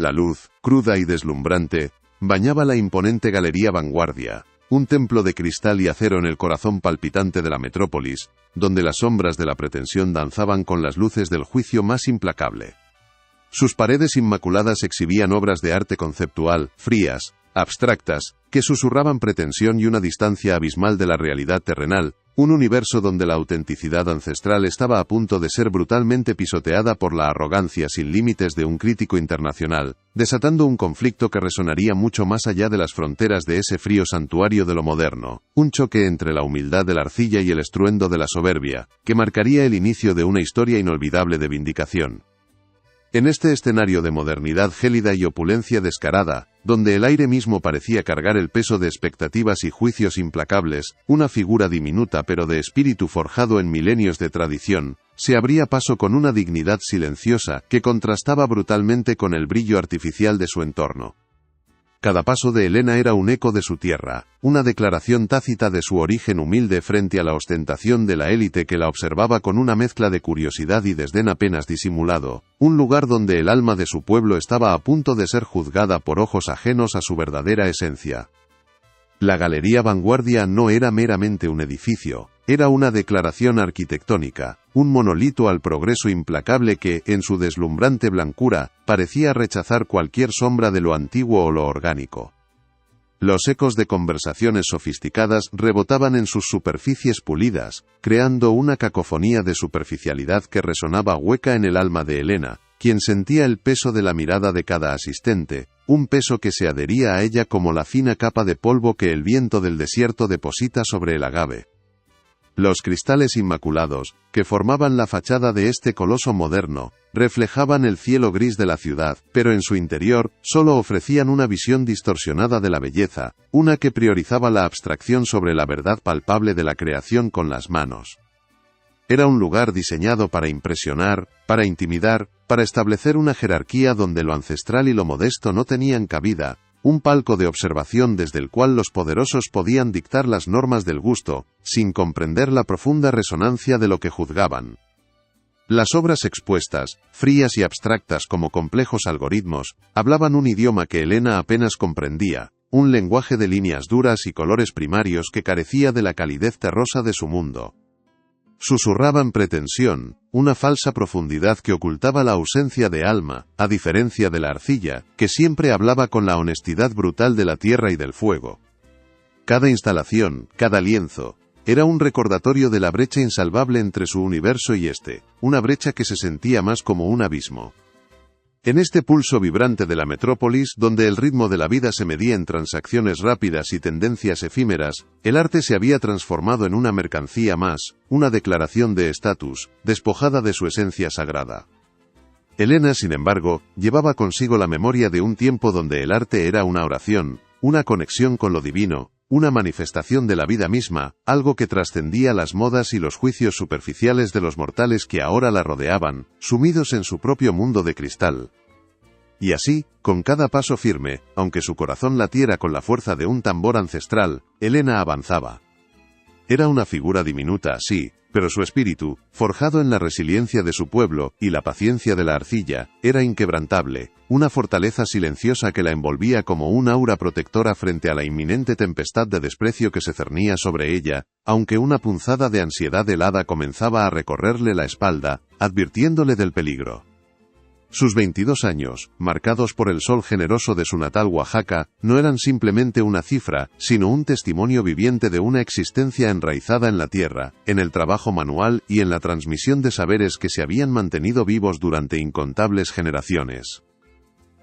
La luz, cruda y deslumbrante, bañaba la imponente Galería Vanguardia, un templo de cristal y acero en el corazón palpitante de la metrópolis, donde las sombras de la pretensión danzaban con las luces del juicio más implacable. Sus paredes inmaculadas exhibían obras de arte conceptual, frías, abstractas, que susurraban pretensión y una distancia abismal de la realidad terrenal, un universo donde la autenticidad ancestral estaba a punto de ser brutalmente pisoteada por la arrogancia sin límites de un crítico internacional, desatando un conflicto que resonaría mucho más allá de las fronteras de ese frío santuario de lo moderno, un choque entre la humildad de la arcilla y el estruendo de la soberbia, que marcaría el inicio de una historia inolvidable de vindicación. En este escenario de modernidad gélida y opulencia descarada, donde el aire mismo parecía cargar el peso de expectativas y juicios implacables, una figura diminuta pero de espíritu forjado en milenios de tradición, se abría paso con una dignidad silenciosa que contrastaba brutalmente con el brillo artificial de su entorno. Cada paso de Helena era un eco de su tierra, una declaración tácita de su origen humilde frente a la ostentación de la élite que la observaba con una mezcla de curiosidad y desdén apenas disimulado, un lugar donde el alma de su pueblo estaba a punto de ser juzgada por ojos ajenos a su verdadera esencia. La Galería Vanguardia no era meramente un edificio, era una declaración arquitectónica, un monolito al progreso implacable que, en su deslumbrante blancura, parecía rechazar cualquier sombra de lo antiguo o lo orgánico. Los ecos de conversaciones sofisticadas rebotaban en sus superficies pulidas, creando una cacofonía de superficialidad que resonaba hueca en el alma de Helena, quien sentía el peso de la mirada de cada asistente, un peso que se adhería a ella como la fina capa de polvo que el viento del desierto deposita sobre el agave. Los cristales inmaculados, que formaban la fachada de este coloso moderno, reflejaban el cielo gris de la ciudad, pero en su interior, solo ofrecían una visión distorsionada de la belleza, una que priorizaba la abstracción sobre la verdad palpable de la creación con las manos. Era un lugar diseñado para impresionar, para intimidar, para establecer una jerarquía donde lo ancestral y lo modesto no tenían cabida, un palco de observación desde el cual los poderosos podían dictar las normas del gusto, sin comprender la profunda resonancia de lo que juzgaban. Las obras expuestas, frías y abstractas como complejos algoritmos, hablaban un idioma que Helena apenas comprendía, un lenguaje de líneas duras y colores primarios que carecía de la calidez terrosa de su mundo. Susurraban pretensión, una falsa profundidad que ocultaba la ausencia de alma, a diferencia de la arcilla, que siempre hablaba con la honestidad brutal de la tierra y del fuego. Cada instalación, cada lienzo, era un recordatorio de la brecha insalvable entre su universo y este, una brecha que se sentía más como un abismo. En este pulso vibrante de la metrópolis, donde el ritmo de la vida se medía en transacciones rápidas y tendencias efímeras, el arte se había transformado en una mercancía más, una declaración de estatus, despojada de su esencia sagrada. Helena, sin embargo, llevaba consigo la memoria de un tiempo donde el arte era una oración, una conexión con lo divino, una manifestación de la vida misma, algo que trascendía las modas y los juicios superficiales de los mortales que ahora la rodeaban, sumidos en su propio mundo de cristal. Y así, con cada paso firme, aunque su corazón latiera con la fuerza de un tambor ancestral, Helena avanzaba. Era una figura diminuta, sí, pero su espíritu, forjado en la resiliencia de su pueblo y la paciencia de la arcilla, era inquebrantable, una fortaleza silenciosa que la envolvía como un aura protectora frente a la inminente tempestad de desprecio que se cernía sobre ella, aunque una punzada de ansiedad helada comenzaba a recorrerle la espalda, advirtiéndole del peligro. Sus 22 años, marcados por el sol generoso de su natal Oaxaca, no eran simplemente una cifra, sino un testimonio viviente de una existencia enraizada en la tierra, en el trabajo manual y en la transmisión de saberes que se habían mantenido vivos durante incontables generaciones.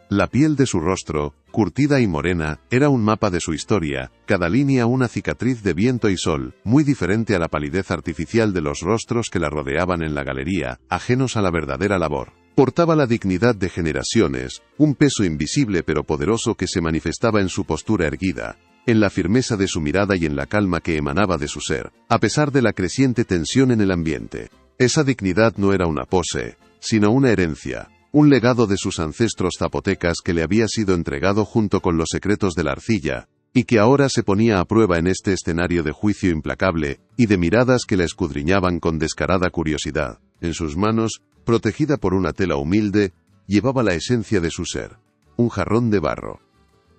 La piel de su rostro, curtida y morena, era un mapa de su historia, cada línea una cicatriz de viento y sol, muy diferente a la palidez artificial de los rostros que la rodeaban en la galería, ajenos a la verdadera labor. Portaba la dignidad de generaciones, un peso invisible pero poderoso que se manifestaba en su postura erguida, en la firmeza de su mirada y en la calma que emanaba de su ser, a pesar de la creciente tensión en el ambiente. Esa dignidad no era una pose, sino una herencia, un legado de sus ancestros zapotecas que le había sido entregado junto con los secretos de la arcilla, y que ahora se ponía a prueba en este escenario de juicio implacable, y de miradas que la escudriñaban con descarada curiosidad. En sus manos, protegida por una tela humilde, llevaba la esencia de su ser. un jarrón de barro.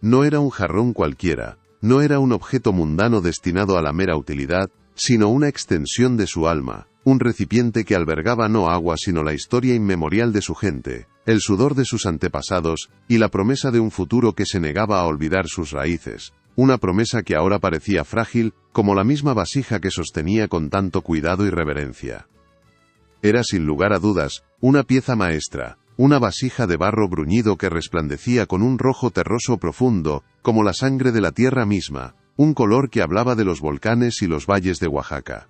No era un jarrón cualquiera, no era un objeto mundano destinado a la mera utilidad, sino una extensión de su alma, un recipiente que albergaba no agua sino la historia inmemorial de su gente, el sudor de sus antepasados, y la promesa de un futuro que se negaba a olvidar sus raíces, una promesa que ahora parecía frágil, como la misma vasija que sostenía con tanto cuidado y reverencia. Era sin lugar a dudas, una pieza maestra, una vasija de barro bruñido que resplandecía con un rojo terroso profundo, como la sangre de la tierra misma, un color que hablaba de los volcanes y los valles de Oaxaca.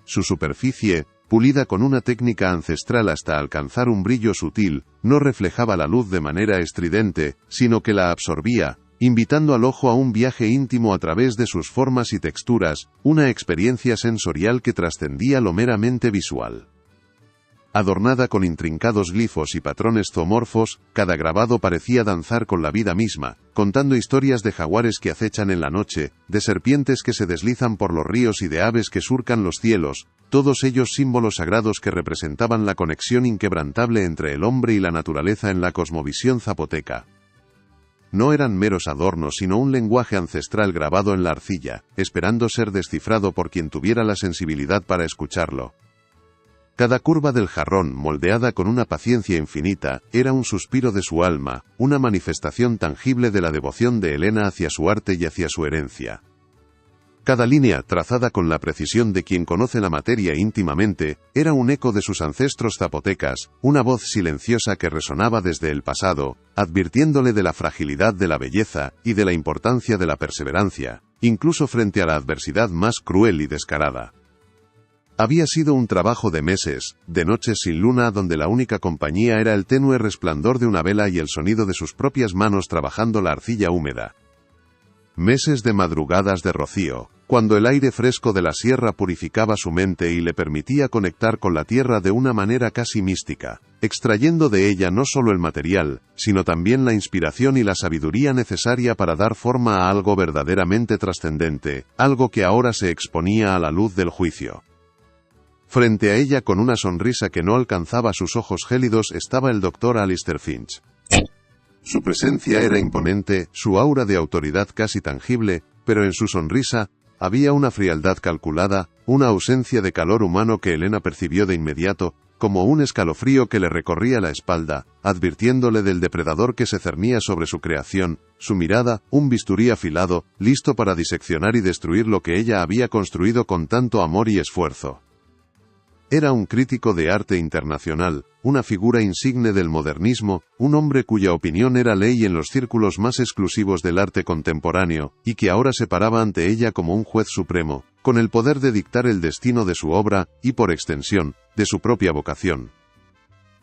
Su superficie, pulida con una técnica ancestral hasta alcanzar un brillo sutil, no reflejaba la luz de manera estridente, sino que la absorbía, invitando al ojo a un viaje íntimo a través de sus formas y texturas, una experiencia sensorial que trascendía lo meramente visual. Adornada con intrincados glifos y patrones zoomorfos, cada grabado parecía danzar con la vida misma, contando historias de jaguares que acechan en la noche, de serpientes que se deslizan por los ríos y de aves que surcan los cielos, todos ellos símbolos sagrados que representaban la conexión inquebrantable entre el hombre y la naturaleza en la cosmovisión zapoteca. No eran meros adornos sino un lenguaje ancestral grabado en la arcilla, esperando ser descifrado por quien tuviera la sensibilidad para escucharlo. Cada curva del jarrón, moldeada con una paciencia infinita, era un suspiro de su alma, una manifestación tangible de la devoción de Elena hacia su arte y hacia su herencia. Cada línea, trazada con la precisión de quien conoce la materia íntimamente, era un eco de sus ancestros zapotecas, una voz silenciosa que resonaba desde el pasado, advirtiéndole de la fragilidad de la belleza y de la importancia de la perseverancia, incluso frente a la adversidad más cruel y descarada. Había sido un trabajo de meses, de noches sin luna donde la única compañía era el tenue resplandor de una vela y el sonido de sus propias manos trabajando la arcilla húmeda. Meses de madrugadas de rocío, cuando el aire fresco de la sierra purificaba su mente y le permitía conectar con la tierra de una manera casi mística, extrayendo de ella no solo el material, sino también la inspiración y la sabiduría necesaria para dar forma a algo verdaderamente trascendente, algo que ahora se exponía a la luz del juicio. Frente a ella con una sonrisa que no alcanzaba sus ojos gélidos estaba el Dr. Alistair Finch. Su presencia era imponente, su aura de autoridad casi tangible, pero en su sonrisa había una frialdad calculada, una ausencia de calor humano que Elena percibió de inmediato, como un escalofrío que le recorría la espalda, advirtiéndole del depredador que se cernía sobre su creación, su mirada, un bisturí afilado, listo para diseccionar y destruir lo que ella había construido con tanto amor y esfuerzo. Era un crítico de arte internacional, una figura insigne del modernismo, un hombre cuya opinión era ley en los círculos más exclusivos del arte contemporáneo, y que ahora se paraba ante ella como un juez supremo, con el poder de dictar el destino de su obra, y por extensión, de su propia vocación.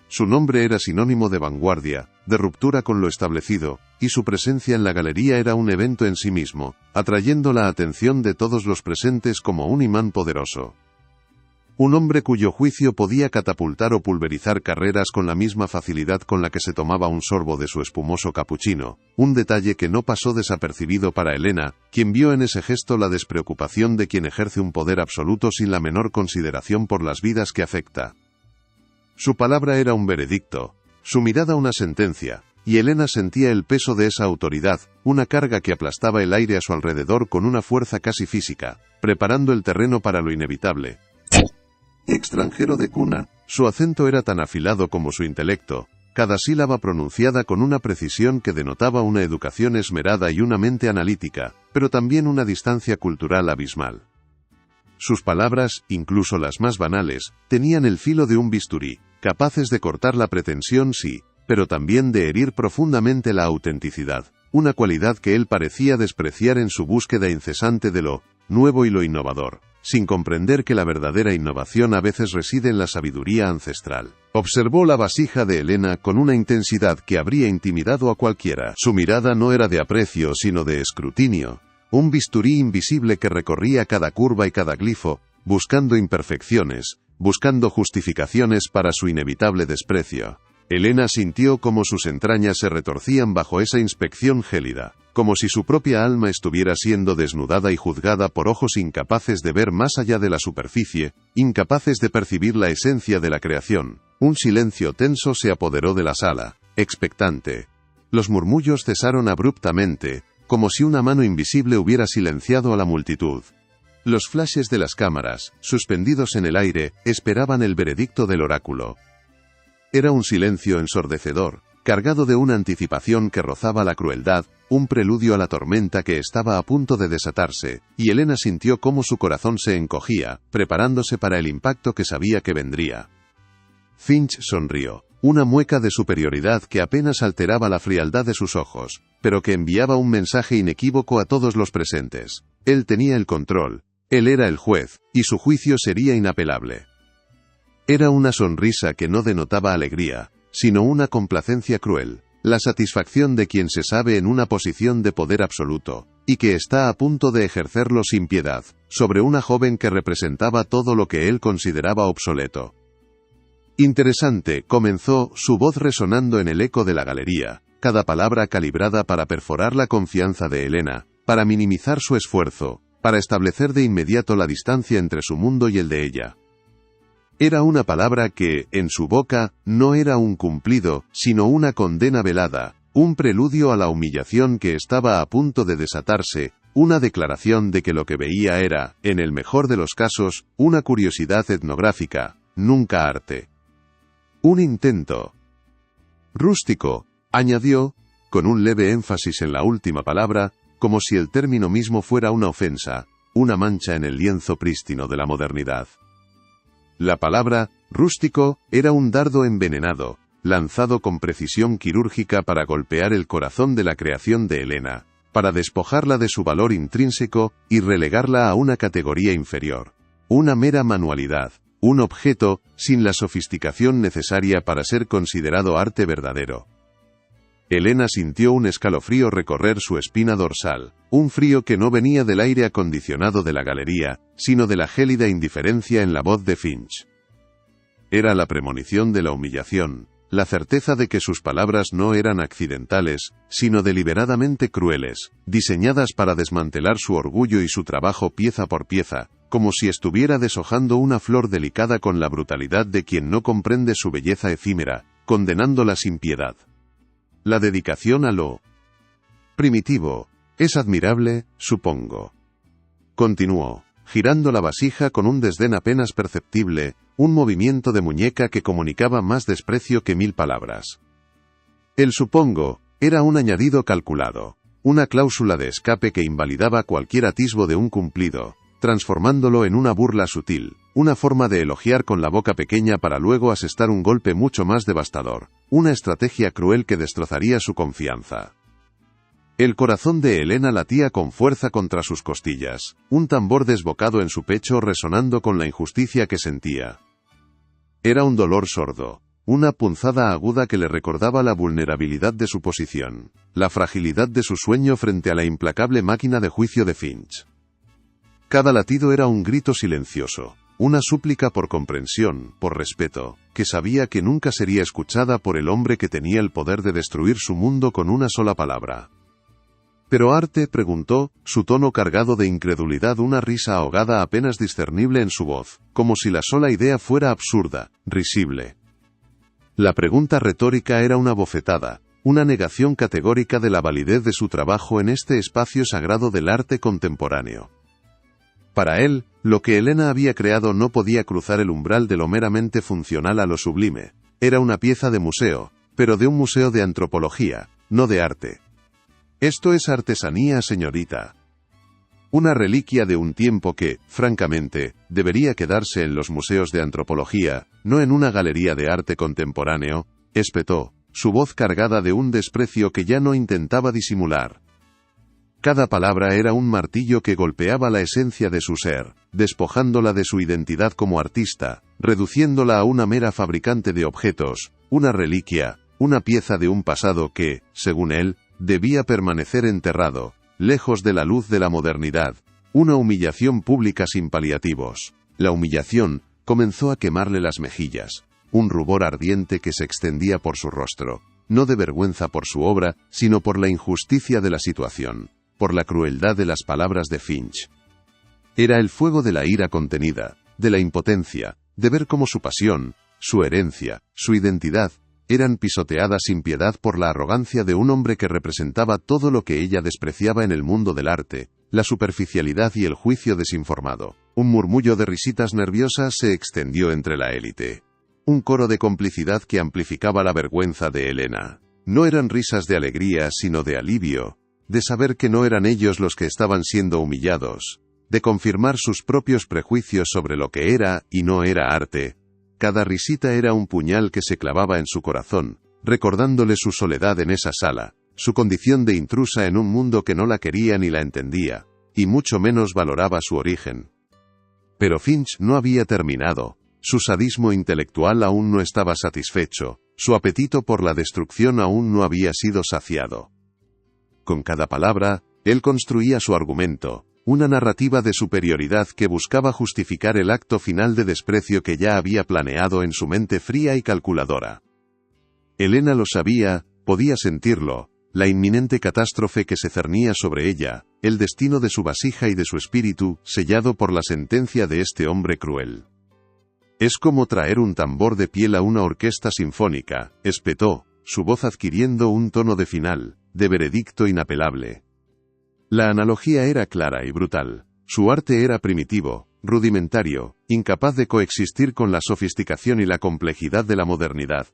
Su nombre era sinónimo de vanguardia, de ruptura con lo establecido, y su presencia en la galería era un evento en sí mismo, atrayendo la atención de todos los presentes como un imán poderoso. Un hombre cuyo juicio podía catapultar o pulverizar carreras con la misma facilidad con la que se tomaba un sorbo de su espumoso capuchino, un detalle que no pasó desapercibido para Elena, quien vio en ese gesto la despreocupación de quien ejerce un poder absoluto sin la menor consideración por las vidas que afecta. Su palabra era un veredicto, su mirada una sentencia, y Elena sentía el peso de esa autoridad, una carga que aplastaba el aire a su alrededor con una fuerza casi física, preparando el terreno para lo inevitable. Extranjero de cuna, su acento era tan afilado como su intelecto, cada sílaba pronunciada con una precisión que denotaba una educación esmerada y una mente analítica, pero también una distancia cultural abismal. Sus palabras, incluso las más banales, tenían el filo de un bisturí, capaces de cortar la pretensión sí, pero también de herir profundamente la autenticidad, una cualidad que él parecía despreciar en su búsqueda incesante de lo nuevo y lo innovador, sin comprender que la verdadera innovación a veces reside en la sabiduría ancestral. Observó la vasija de Elena con una intensidad que habría intimidado a cualquiera. Su mirada no era de aprecio sino de escrutinio, un bisturí invisible que recorría cada curva y cada glifo, buscando imperfecciones, buscando justificaciones para su inevitable desprecio. Elena sintió como sus entrañas se retorcían bajo esa inspección gélida, como si su propia alma estuviera siendo desnudada y juzgada por ojos incapaces de ver más allá de la superficie, incapaces de percibir la esencia de la creación. Un silencio tenso se apoderó de la sala, expectante. Los murmullos cesaron abruptamente, como si una mano invisible hubiera silenciado a la multitud. Los flashes de las cámaras, suspendidos en el aire, esperaban el veredicto del oráculo. Era un silencio ensordecedor, cargado de una anticipación que rozaba la crueldad, un preludio a la tormenta que estaba a punto de desatarse, y Elena sintió cómo su corazón se encogía, preparándose para el impacto que sabía que vendría. Finch sonrió, una mueca de superioridad que apenas alteraba la frialdad de sus ojos, pero que enviaba un mensaje inequívoco a todos los presentes. Él tenía el control, él era el juez, y su juicio sería inapelable. Era una sonrisa que no denotaba alegría, sino una complacencia cruel, la satisfacción de quien se sabe en una posición de poder absoluto, y que está a punto de ejercerlo sin piedad, sobre una joven que representaba todo lo que él consideraba obsoleto. Interesante, comenzó, su voz resonando en el eco de la galería, cada palabra calibrada para perforar la confianza de Elena, para minimizar su esfuerzo, para establecer de inmediato la distancia entre su mundo y el de ella. Era una palabra que, en su boca, no era un cumplido, sino una condena velada, un preludio a la humillación que estaba a punto de desatarse, una declaración de que lo que veía era, en el mejor de los casos, una curiosidad etnográfica, nunca arte. Un intento rústico, añadió, con un leve énfasis en la última palabra, como si el término mismo fuera una ofensa, una mancha en el lienzo prístino de la modernidad. La palabra, rústico, era un dardo envenenado, lanzado con precisión quirúrgica para golpear el corazón de la creación de Elena, para despojarla de su valor intrínseco y relegarla a una categoría inferior. Una mera manualidad, un objeto, sin la sofisticación necesaria para ser considerado arte verdadero. Elena sintió un escalofrío recorrer su espina dorsal, un frío que no venía del aire acondicionado de la galería, sino de la gélida indiferencia en la voz de Finch. Era la premonición de la humillación, la certeza de que sus palabras no eran accidentales, sino deliberadamente crueles, diseñadas para desmantelar su orgullo y su trabajo pieza por pieza, como si estuviera deshojando una flor delicada con la brutalidad de quien no comprende su belleza efímera, condenándola sin piedad. La dedicación a lo primitivo es admirable, supongo. Continuó, girando la vasija con un desdén apenas perceptible, un movimiento de muñeca que comunicaba más desprecio que 1000 palabras. El supongo era un añadido calculado, una cláusula de escape que invalidaba cualquier atisbo de un cumplido, transformándolo en una burla sutil, una forma de elogiar con la boca pequeña para luego asestar un golpe mucho más devastador, una estrategia cruel que destrozaría su confianza. El corazón de Elena latía con fuerza contra sus costillas, un tambor desbocado en su pecho resonando con la injusticia que sentía. Era un dolor sordo, una punzada aguda que le recordaba la vulnerabilidad de su posición, la fragilidad de su sueño frente a la implacable máquina de juicio de Finch. Cada latido era un grito silencioso, una súplica por comprensión, por respeto, que sabía que nunca sería escuchada por el hombre que tenía el poder de destruir su mundo con una sola palabra. ¿Pero arte?, preguntó, su tono cargado de incredulidad, una risa ahogada apenas discernible en su voz, como si la sola idea fuera absurda, risible. La pregunta retórica era una bofetada, una negación categórica de la validez de su trabajo en este espacio sagrado del arte contemporáneo. Para él, lo que Elena había creado no podía cruzar el umbral de lo meramente funcional a lo sublime. Era una pieza de museo, pero de un museo de antropología, no de arte. Esto es artesanía, señorita. Una reliquia de un tiempo que, francamente, debería quedarse en los museos de antropología, no en una galería de arte contemporáneo, espetó, su voz cargada de un desprecio que ya no intentaba disimular. Cada palabra era un martillo que golpeaba la esencia de su ser, despojándola de su identidad como artista, reduciéndola a una mera fabricante de objetos, una reliquia, una pieza de un pasado que, según él, debía permanecer enterrado, lejos de la luz de la modernidad, una humillación pública sin paliativos. La humillación comenzó a quemarle las mejillas, un rubor ardiente que se extendía por su rostro, no de vergüenza por su obra, sino por la injusticia de la situación, por la crueldad de las palabras de Finch. Era el fuego de la ira contenida, de la impotencia, de ver cómo su pasión, su herencia, su identidad, eran pisoteadas sin piedad por la arrogancia de un hombre que representaba todo lo que ella despreciaba en el mundo del arte, la superficialidad y el juicio desinformado. Un murmullo de risitas nerviosas se extendió entre la élite. Un coro de complicidad que amplificaba la vergüenza de Helena. No eran risas de alegría sino de alivio, de saber que no eran ellos los que estaban siendo humillados, de confirmar sus propios prejuicios sobre lo que era y no era arte. Cada risita era un puñal que se clavaba en su corazón, recordándole su soledad en esa sala, su condición de intrusa en un mundo que no la quería ni la entendía, y mucho menos valoraba su origen. Pero Finch no había terminado. Su sadismo intelectual aún no estaba satisfecho, su apetito por la destrucción aún no había sido saciado. Con cada palabra, él construía su argumento, una narrativa de superioridad que buscaba justificar el acto final de desprecio que ya había planeado en su mente fría y calculadora. Helena lo sabía, podía sentirlo, la inminente catástrofe que se cernía sobre ella, el destino de su vasija y de su espíritu, sellado por la sentencia de este hombre cruel. «Es como traer un tambor de piel a una orquesta sinfónica», espetó, su voz adquiriendo un tono de final, de veredicto inapelable. La analogía era clara y brutal. Su arte era primitivo, rudimentario, incapaz de coexistir con la sofisticación y la complejidad de la modernidad.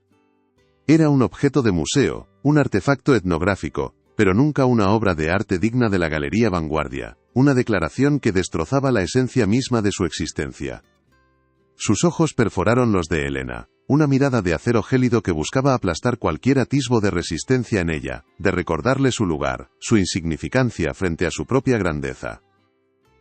Era un objeto de museo, un artefacto etnográfico, pero nunca una obra de arte digna de la Galería Vanguardia, una declaración que destrozaba la esencia misma de su existencia. Sus ojos perforaron los de Helena, una mirada de acero gélido que buscaba aplastar cualquier atisbo de resistencia en ella, de recordarle su lugar, su insignificancia frente a su propia grandeza.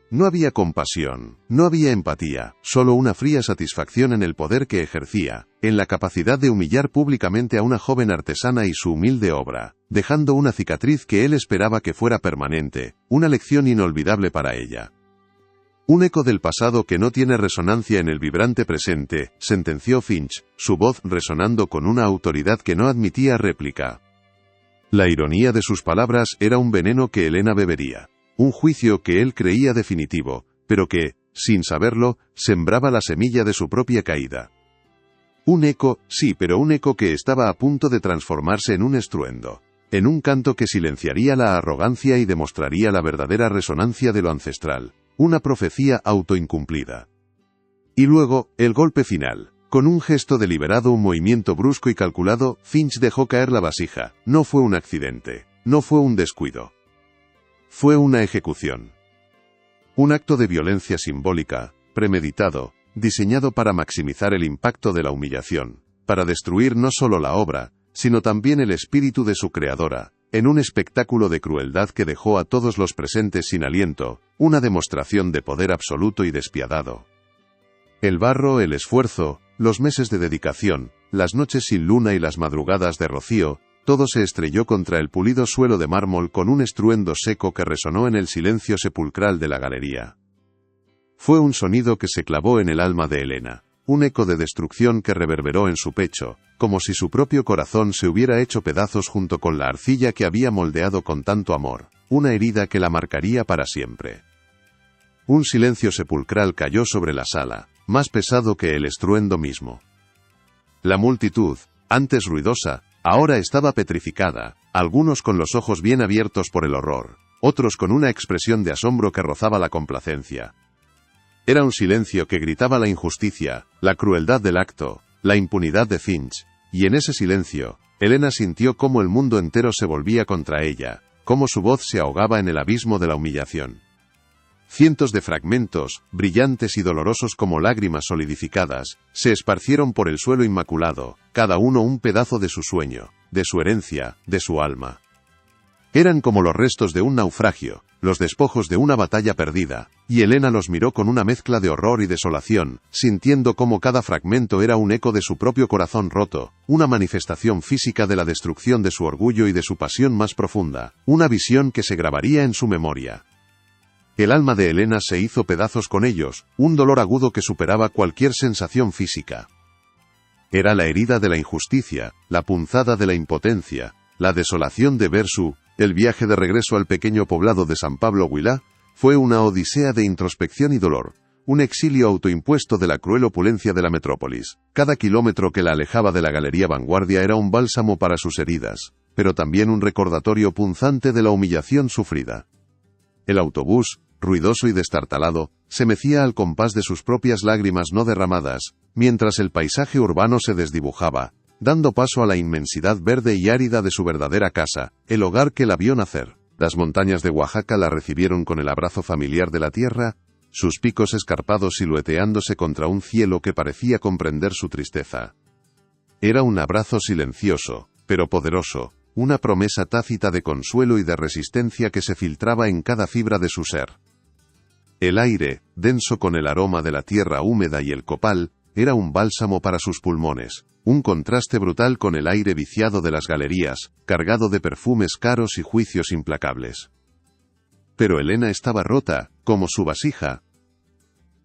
No había compasión, no había empatía, solo una fría satisfacción en el poder que ejercía, en la capacidad de humillar públicamente a una joven artesana y su humilde obra, dejando una cicatriz que él esperaba que fuera permanente, una lección inolvidable para ella. Un eco del pasado que no tiene resonancia en el vibrante presente, sentenció Finch, su voz resonando con una autoridad que no admitía réplica. La ironía de sus palabras era un veneno que Helena bebería, un juicio que él creía definitivo, pero que, sin saberlo, sembraba la semilla de su propia caída. Un eco, sí, pero un eco que estaba a punto de transformarse en un estruendo, en un canto que silenciaría la arrogancia y demostraría la verdadera resonancia de lo ancestral. Una profecía autoincumplida. Y luego, el golpe final. Con un gesto deliberado, un movimiento brusco y calculado, Finch dejó caer la vasija. No fue un accidente. No fue un descuido. Fue una ejecución. Un acto de violencia simbólica, premeditado, diseñado para maximizar el impacto de la humillación, para destruir no solo la obra, sino también el espíritu de su creadora, en un espectáculo de crueldad que dejó a todos los presentes sin aliento, una demostración de poder absoluto y despiadado. El barro, el esfuerzo, los meses de dedicación, las noches sin luna y las madrugadas de rocío, todo se estrelló contra el pulido suelo de mármol con un estruendo seco que resonó en el silencio sepulcral de la galería. Fue un sonido que se clavó en el alma de Helena, un eco de destrucción que reverberó en su pecho, como si su propio corazón se hubiera hecho pedazos junto con la arcilla que había moldeado con tanto amor, una herida que la marcaría para siempre. Un silencio sepulcral cayó sobre la sala, más pesado que el estruendo mismo. La multitud, antes ruidosa, ahora estaba petrificada, algunos con los ojos bien abiertos por el horror, otros con una expresión de asombro que rozaba la complacencia. Era un silencio que gritaba la injusticia, la crueldad del acto, la impunidad de Finch, y en ese silencio, Helena sintió cómo el mundo entero se volvía contra ella, cómo su voz se ahogaba en el abismo de la humillación. Cientos de fragmentos, brillantes y dolorosos como lágrimas solidificadas, se esparcieron por el suelo inmaculado, cada uno un pedazo de su sueño, de su herencia, de su alma. Eran como los restos de un naufragio, los despojos de una batalla perdida, y Helena los miró con una mezcla de horror y desolación, sintiendo cómo cada fragmento era un eco de su propio corazón roto, una manifestación física de la destrucción de su orgullo y de su pasión más profunda, una visión que se grabaría en su memoria. El alma de Helena se hizo pedazos con ellos, un dolor agudo que superaba cualquier sensación física. Era la herida de la injusticia, la punzada de la impotencia, la desolación de Versu. El viaje de regreso al pequeño poblado de San Pablo Huilá fue una odisea de introspección y dolor, un exilio autoimpuesto de la cruel opulencia de la metrópolis. Cada kilómetro que la alejaba de la Galería Vanguardia era un bálsamo para sus heridas, pero también un recordatorio punzante de la humillación sufrida. El autobús, ruidoso y destartalado, se mecía al compás de sus propias lágrimas no derramadas, mientras el paisaje urbano se desdibujaba, dando paso a la inmensidad verde y árida de su verdadera casa, el hogar que la vio nacer. Las montañas de Oaxaca la recibieron con el abrazo familiar de la tierra, sus picos escarpados silueteándose contra un cielo que parecía comprender su tristeza. Era un abrazo silencioso, pero poderoso, una promesa tácita de consuelo y de resistencia que se filtraba en cada fibra de su ser. El aire, denso con el aroma de la tierra húmeda y el copal, era un bálsamo para sus pulmones, un contraste brutal con el aire viciado de las galerías, cargado de perfumes caros y juicios implacables. Pero Elena estaba rota, como su vasija.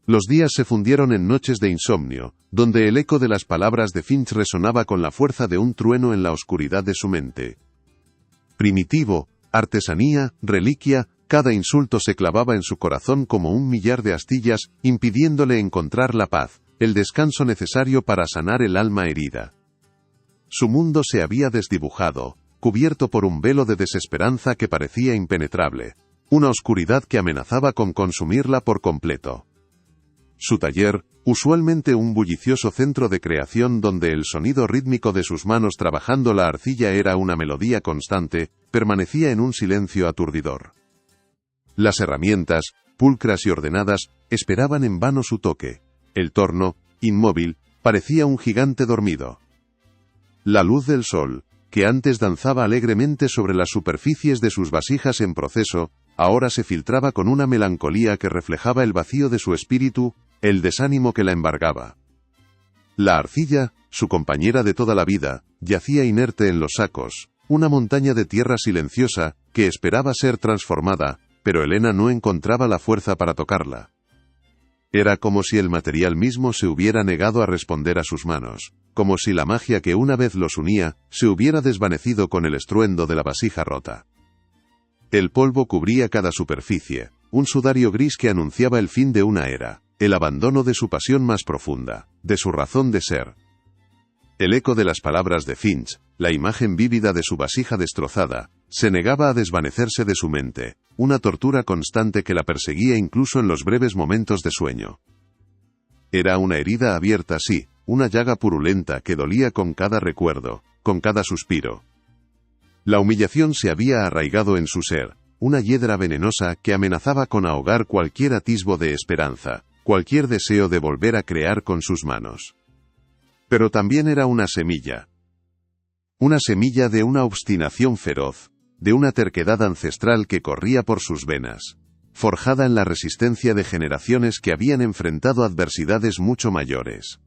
Los días se fundieron en noches de insomnio, donde el eco de las palabras de Finch resonaba con la fuerza de un trueno en la oscuridad de su mente. Primitivo, artesanía, reliquia, cada insulto se clavaba en su corazón como un millar de astillas, impidiéndole encontrar la paz, el descanso necesario para sanar el alma herida. Su mundo se había desdibujado, cubierto por un velo de desesperanza que parecía impenetrable, una oscuridad que amenazaba con consumirla por completo. Su taller, usualmente un bullicioso centro de creación donde el sonido rítmico de sus manos trabajando la arcilla era una melodía constante, permanecía en un silencio aturdidor. Las herramientas, pulcras y ordenadas, esperaban en vano su toque. El torno, inmóvil, parecía un gigante dormido. La luz del sol, que antes danzaba alegremente sobre las superficies de sus vasijas en proceso, ahora se filtraba con una melancolía que reflejaba el vacío de su espíritu, el desánimo que la embargaba. La arcilla, su compañera de toda la vida, yacía inerte en los sacos, una montaña de tierra silenciosa, que esperaba ser transformada, pero Elena no encontraba la fuerza para tocarla. Era como si el material mismo se hubiera negado a responder a sus manos, como si la magia que una vez los unía, se hubiera desvanecido con el estruendo de la vasija rota. El polvo cubría cada superficie, un sudario gris que anunciaba el fin de una era, el abandono de su pasión más profunda, de su razón de ser. El eco de las palabras de Finch, la imagen vívida de su vasija destrozada, se negaba a desvanecerse de su mente, una tortura constante que la perseguía incluso en los breves momentos de sueño. Era una herida abierta, sí, una llaga purulenta que dolía con cada recuerdo, con cada suspiro. La humillación se había arraigado en su ser, una hiedra venenosa que amenazaba con ahogar cualquier atisbo de esperanza, cualquier deseo de volver a crear con sus manos. Pero también era una semilla de una obstinación feroz, de una terquedad ancestral que corría por sus venas, forjada en la resistencia de generaciones que habían enfrentado adversidades mucho mayores.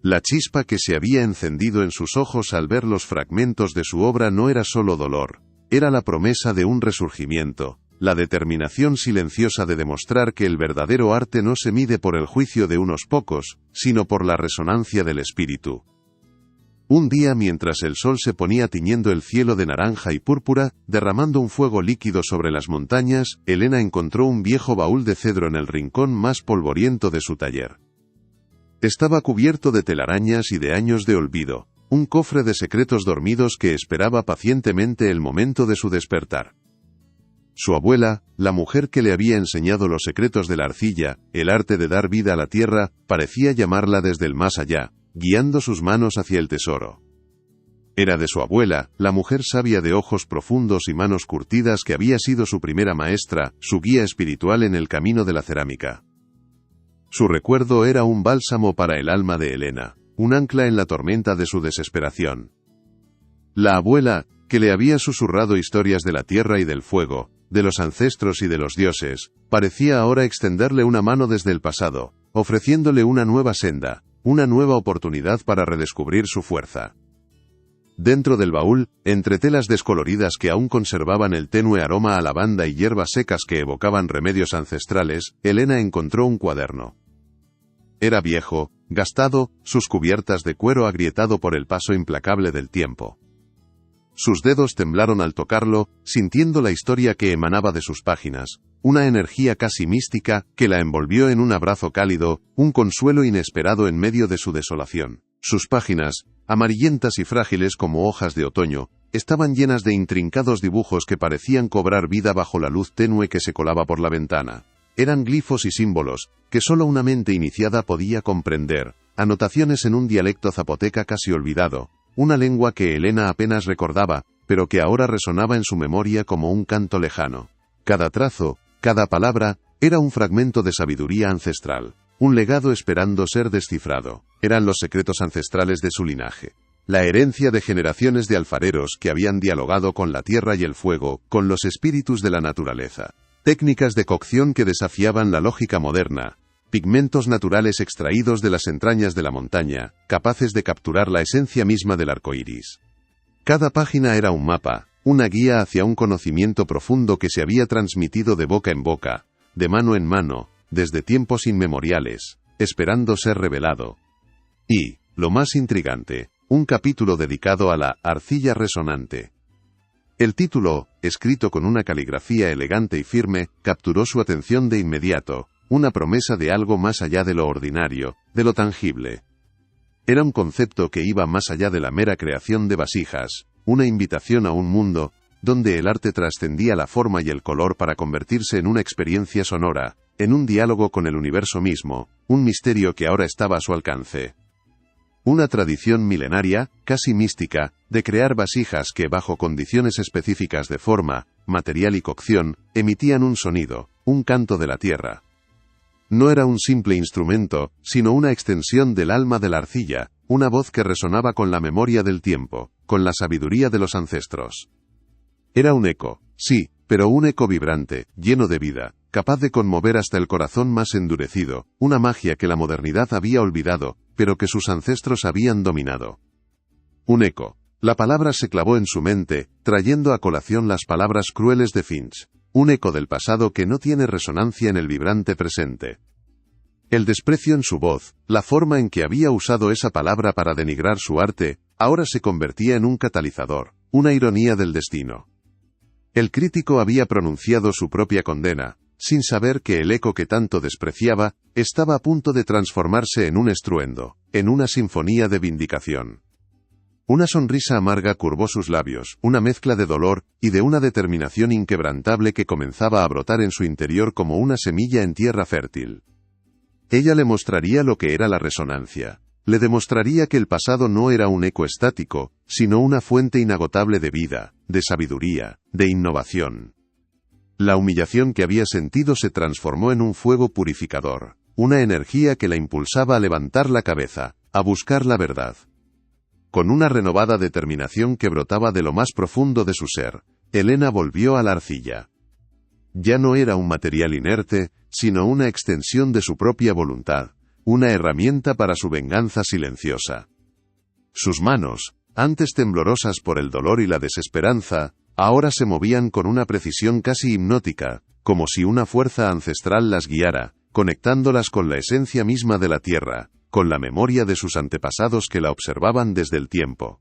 La chispa que se había encendido en sus ojos al ver los fragmentos de su obra no era solo dolor, era la promesa de un resurgimiento, la determinación silenciosa de demostrar que el verdadero arte no se mide por el juicio de unos pocos, sino por la resonancia del espíritu. Un día mientras el sol se ponía tiñendo el cielo de naranja y púrpura, derramando un fuego líquido sobre las montañas, Elena encontró un viejo baúl de cedro en el rincón más polvoriento de su taller. Estaba cubierto de telarañas y de años de olvido, un cofre de secretos dormidos que esperaba pacientemente el momento de su despertar. Su abuela, la mujer que le había enseñado los secretos de la arcilla, el arte de dar vida a la tierra, parecía llamarla desde el más allá, guiando sus manos hacia el tesoro. Era de su abuela, la mujer sabia de ojos profundos y manos curtidas que había sido su primera maestra, su guía espiritual en el camino de la cerámica. Su recuerdo era un bálsamo para el alma de Elena, un ancla en la tormenta de su desesperación. La abuela, que le había susurrado historias de la tierra y del fuego, de los ancestros y de los dioses, parecía ahora extenderle una mano desde el pasado, ofreciéndole una nueva senda, una nueva oportunidad para redescubrir su fuerza. Dentro del baúl, entre telas descoloridas que aún conservaban el tenue aroma a lavanda y hierbas secas que evocaban remedios ancestrales, Elena encontró un cuaderno. Era viejo, gastado, sus cubiertas de cuero agrietado por el paso implacable del tiempo. Sus dedos temblaron al tocarlo, sintiendo la historia que emanaba de sus páginas, una energía casi mística que la envolvió en un abrazo cálido, un consuelo inesperado en medio de su desolación. Sus páginas, amarillentas y frágiles como hojas de otoño, estaban llenas de intrincados dibujos que parecían cobrar vida bajo la luz tenue que se colaba por la ventana. Eran glifos y símbolos, que solo una mente iniciada podía comprender, anotaciones en un dialecto zapoteca casi olvidado, una lengua que Elena apenas recordaba, pero que ahora resonaba en su memoria como un canto lejano. Cada trazo, cada palabra, era un fragmento de sabiduría ancestral, un legado esperando ser descifrado. Eran los secretos ancestrales de su linaje, la herencia de generaciones de alfareros que habían dialogado con la tierra y el fuego, con los espíritus de la naturaleza. Técnicas de cocción que desafiaban la lógica moderna, pigmentos naturales extraídos de las entrañas de la montaña, capaces de capturar la esencia misma del arco iris. Cada página era un mapa, una guía hacia un conocimiento profundo que se había transmitido de boca en boca, de mano en mano, desde tiempos inmemoriales, esperando ser revelado. Y, lo más intrigante, un capítulo dedicado a la arcilla resonante. El título, escrito con una caligrafía elegante y firme, capturó su atención de inmediato, una promesa de algo más allá de lo ordinario, de lo tangible. Era un concepto que iba más allá de la mera creación de vasijas, una invitación a un mundo, donde el arte trascendía la forma y el color para convertirse en una experiencia sonora, en un diálogo con el universo mismo, un misterio que ahora estaba a su alcance. Una tradición milenaria, casi mística, de crear vasijas que bajo condiciones específicas de forma, material y cocción, emitían un sonido, un canto de la tierra. No era un simple instrumento, sino una extensión del alma de la arcilla, una voz que resonaba con la memoria del tiempo, con la sabiduría de los ancestros. Era un eco, sí, pero un eco vibrante, lleno de vida, capaz de conmover hasta el corazón más endurecido, una magia que la modernidad había olvidado, pero que sus ancestros habían dominado. Un eco. La palabra se clavó en su mente, trayendo a colación las palabras crueles de Finch. Un eco del pasado que no tiene resonancia en el vibrante presente. El desprecio en su voz, la forma en que había usado esa palabra para denigrar su arte, ahora se convertía en un catalizador, una ironía del destino. El crítico había pronunciado su propia condena, sin saber que el eco que tanto despreciaba, estaba a punto de transformarse en un estruendo, en una sinfonía de vindicación. Una sonrisa amarga curvó sus labios, una mezcla de dolor y de una determinación inquebrantable que comenzaba a brotar en su interior como una semilla en tierra fértil. Ella le mostraría lo que era la resonancia. Le demostraría que el pasado no era un eco estático, sino una fuente inagotable de vida, de sabiduría, de innovación. La humillación que había sentido se transformó en un fuego purificador, una energía que la impulsaba a levantar la cabeza, a buscar la verdad. Con una renovada determinación que brotaba de lo más profundo de su ser, Elena volvió a la arcilla. Ya no era un material inerte, sino una extensión de su propia voluntad, una herramienta para su venganza silenciosa. Sus manos, antes temblorosas por el dolor y la desesperanza, ahora se movían con una precisión casi hipnótica, como si una fuerza ancestral las guiara, conectándolas con la esencia misma de la tierra, con la memoria de sus antepasados que la observaban desde el tiempo.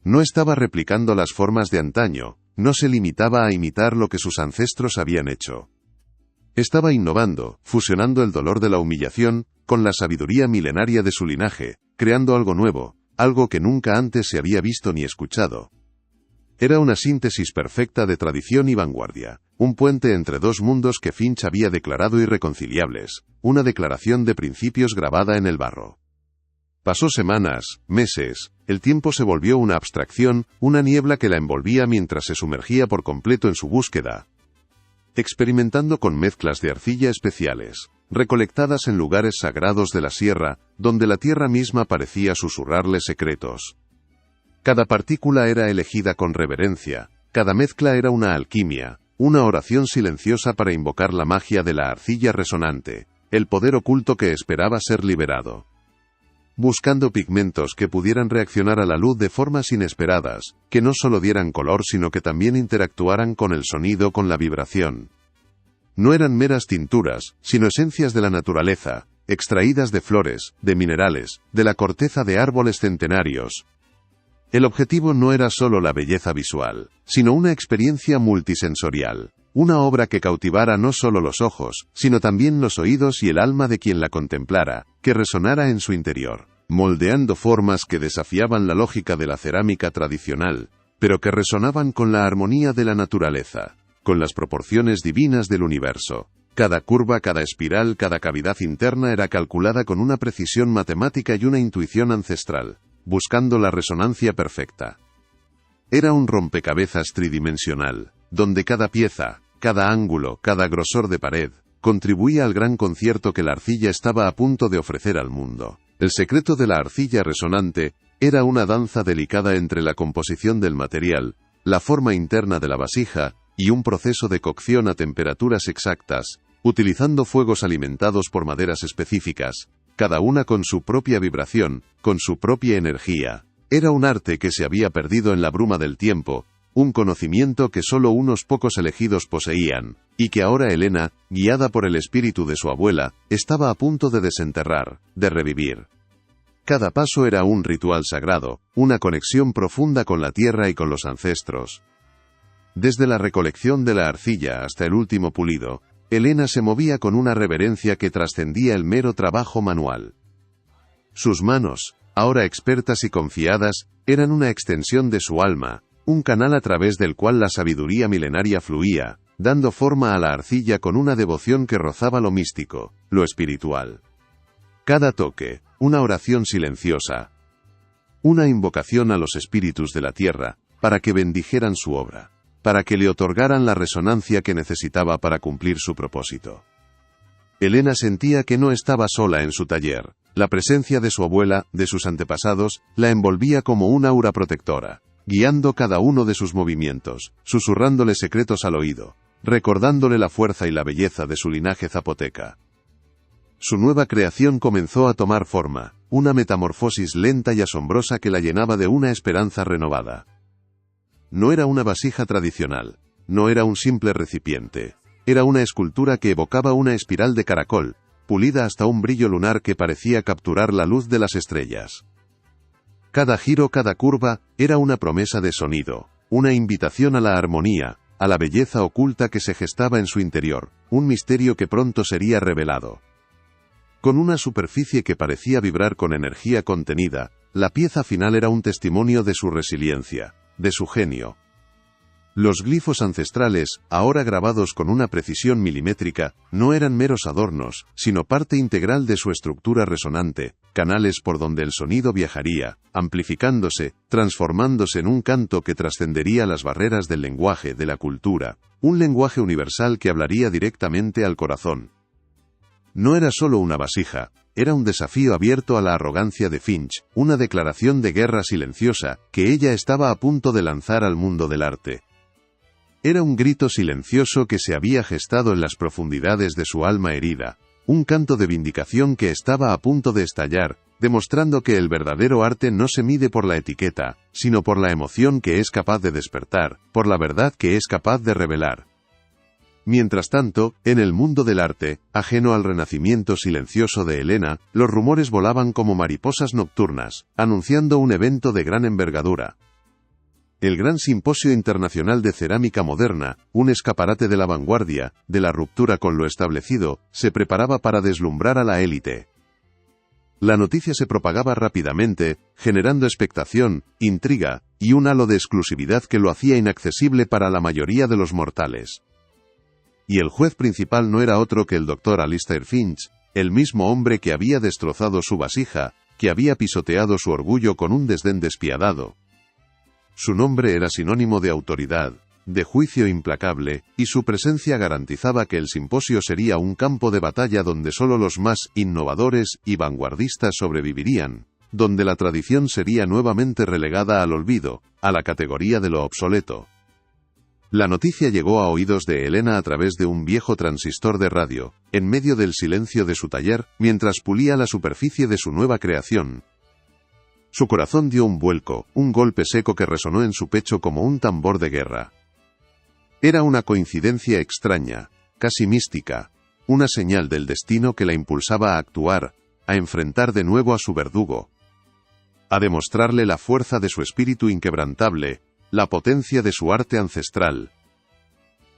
No estaba replicando las formas de antaño, no se limitaba a imitar lo que sus ancestros habían hecho. Estaba innovando, fusionando el dolor de la humillación, con la sabiduría milenaria de su linaje, creando algo nuevo, algo que nunca antes se había visto ni escuchado. Era una síntesis perfecta de tradición y vanguardia, un puente entre dos mundos que Finch había declarado irreconciliables, una declaración de principios grabada en el barro. Pasó semanas, meses, el tiempo se volvió una abstracción, una niebla que la envolvía mientras se sumergía por completo en su búsqueda. Experimentando con mezclas de arcilla especiales, recolectadas en lugares sagrados de la sierra, donde la tierra misma parecía susurrarle secretos. Cada partícula era elegida con reverencia, cada mezcla era una alquimia, una oración silenciosa para invocar la magia de la arcilla resonante, el poder oculto que esperaba ser liberado. Buscando pigmentos que pudieran reaccionar a la luz de formas inesperadas, que no solo dieran color sino que también interactuaran con el sonido, con la vibración. No eran meras tinturas, sino esencias de la naturaleza, extraídas de flores, de minerales, de la corteza de árboles centenarios. El objetivo no era solo la belleza visual, sino una experiencia multisensorial. Una obra que cautivara no solo los ojos, sino también los oídos y el alma de quien la contemplara, que resonara en su interior, moldeando formas que desafiaban la lógica de la cerámica tradicional, pero que resonaban con la armonía de la naturaleza, con las proporciones divinas del universo. Cada curva, cada espiral, cada cavidad interna era calculada con una precisión matemática y una intuición ancestral, buscando la resonancia perfecta. Era un rompecabezas tridimensional, donde cada pieza, cada ángulo, cada grosor de pared, contribuía al gran concierto que la arcilla estaba a punto de ofrecer al mundo. El secreto de la arcilla resonante era una danza delicada entre la composición del material, la forma interna de la vasija, y un proceso de cocción a temperaturas exactas, utilizando fuegos alimentados por maderas específicas, cada una con su propia vibración, con su propia energía. Era un arte que se había perdido en la bruma del tiempo, un conocimiento que solo unos pocos elegidos poseían, y que ahora Elena, guiada por el espíritu de su abuela, estaba a punto de desenterrar, de revivir. Cada paso era un ritual sagrado, una conexión profunda con la tierra y con los ancestros. Desde la recolección de la arcilla hasta el último pulido, Elena se movía con una reverencia que trascendía el mero trabajo manual. Sus manos, ahora expertas y confiadas, eran una extensión de su alma, un canal a través del cual la sabiduría milenaria fluía, dando forma a la arcilla con una devoción que rozaba lo místico, lo espiritual. Cada toque, una oración silenciosa, una invocación a los espíritus de la tierra, para que bendijeran su obra, para que le otorgaran la resonancia que necesitaba para cumplir su propósito. Elena sentía que no estaba sola en su taller. La presencia de su abuela, de sus antepasados, la envolvía como una aura protectora, guiando cada uno de sus movimientos, susurrándole secretos al oído, recordándole la fuerza y la belleza de su linaje zapoteca. Su nueva creación comenzó a tomar forma, una metamorfosis lenta y asombrosa que la llenaba de una esperanza renovada. No era una vasija tradicional, no era un simple recipiente, era una escultura que evocaba una espiral de caracol, pulida hasta un brillo lunar que parecía capturar la luz de las estrellas. Cada giro, cada curva, era una promesa de sonido, una invitación a la armonía, a la belleza oculta que se gestaba en su interior, un misterio que pronto sería revelado. Con una superficie que parecía vibrar con energía contenida, la pieza final era un testimonio de su resiliencia, de su genio. Los glifos ancestrales, ahora grabados con una precisión milimétrica, no eran meros adornos, sino parte integral de su estructura resonante, canales por donde el sonido viajaría, amplificándose, transformándose en un canto que trascendería las barreras del lenguaje, de la cultura, un lenguaje universal que hablaría directamente al corazón. No era solo una vasija, era un desafío abierto a la arrogancia de Finch, una declaración de guerra silenciosa, que ella estaba a punto de lanzar al mundo del arte. Era un grito silencioso que se había gestado en las profundidades de su alma herida, un canto de vindicación que estaba a punto de estallar, demostrando que el verdadero arte no se mide por la etiqueta, sino por la emoción que es capaz de despertar, por la verdad que es capaz de revelar. Mientras tanto, en el mundo del arte, ajeno al renacimiento silencioso de Elena, los rumores volaban como mariposas nocturnas, anunciando un evento de gran envergadura. El Gran Simposio Internacional de Cerámica Moderna, un escaparate de la vanguardia, de la ruptura con lo establecido, se preparaba para deslumbrar a la élite. La noticia se propagaba rápidamente, generando expectación, intriga, y un halo de exclusividad que lo hacía inaccesible para la mayoría de los mortales. Y el juez principal no era otro que el Dr. Alistair Finch, el mismo hombre que había destrozado su vasija, que había pisoteado su orgullo con un desdén despiadado. Su nombre era sinónimo de autoridad, de juicio implacable, y su presencia garantizaba que el simposio sería un campo de batalla donde solo los más innovadores y vanguardistas sobrevivirían, donde la tradición sería nuevamente relegada al olvido, a la categoría de lo obsoleto. La noticia llegó a oídos de Elena a través de un viejo transistor de radio, en medio del silencio de su taller, mientras pulía la superficie de su nueva creación. Su corazón dio un vuelco, un golpe seco que resonó en su pecho como un tambor de guerra. Era una coincidencia extraña, casi mística, una señal del destino que la impulsaba a actuar, a enfrentar de nuevo a su verdugo. a demostrarle la fuerza de su espíritu inquebrantable, la potencia de su arte ancestral.